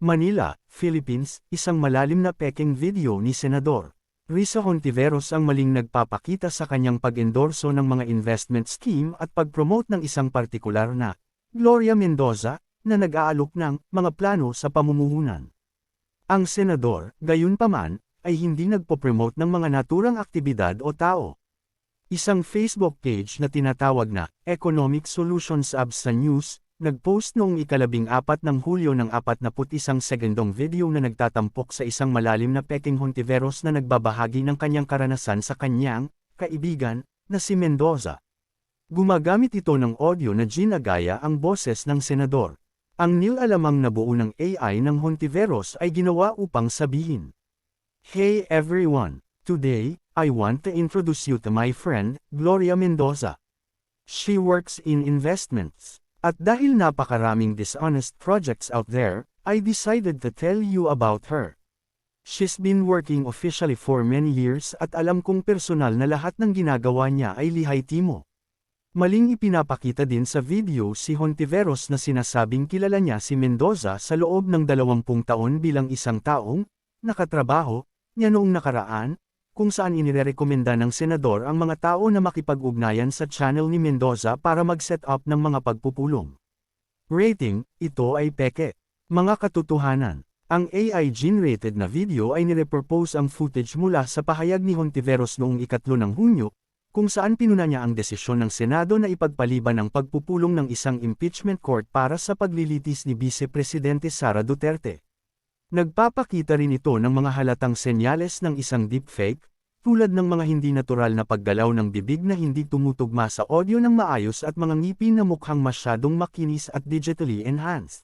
Manila, Philippines, isang malalim na peking video ni Senador Risa Hontiveros ang maling nagpapakita sa kanyang pag-endorso ng mga investment scheme at pag-promote ng isang partikular na Gloria Mendoza na nag-aalok ng mga plano sa pamumuhunan. Ang senador, gayunpaman, ay hindi nagpo-promote ng mga naturang aktibidad o tao. Isang Facebook page na tinatawag na Economic Solutions Abs sa News, nag-post noong ika-14 ng Hulyo ng 41 segundong video na nagtatampok sa isang malalim na peking Hontiveros na nagbabahagi ng kanyang karanasan sa kanyang kaibigan na si Mendoza. Gumagamit ito ng audio na ginagaya ang boses ng senador. Ang nilalamang nabuo ng AI ng Hontiveros ay ginawa upang sabihin, "Hey everyone, today, I want to introduce you to my friend, Gloria Mendoza. She works in investments. At dahil napakaraming dishonest projects out there, I decided to tell you about her. She's been working officially for many years at alam kong personal na lahat ng ginagawa niya ay lihay-timo." Maling ipinapakita din sa video si Hontiveros na sinasabing kilala niya si Mendoza sa loob ng 20 taon bilang isang taong nakatrabaho niya noong nakaraan, kung saan inirekomenda ng senador ang mga tao na makipag-ugnayan sa channel ni Mendoza para mag-set up ng mga pagpupulong. Rating, ito ay peke. Mga katotohanan. Ang AI-generated na video ay nirepropose ang footage mula sa pahayag ni Hontiveros noong 3 ng Hunyo, kung saan pinuna niya ang desisyon ng Senado na ipagpaliban ang pagpupulong ng isang impeachment court para sa paglilitis ni Vice Presidente Sara Duterte. Nagpapakita rin ito ng mga halatang senyales ng isang deepfake, tulad ng mga hindi natural na paggalaw ng bibig na hindi tumutugma sa audio ng maayos at mga ngipin na mukhang masyadong makinis at digitally enhanced.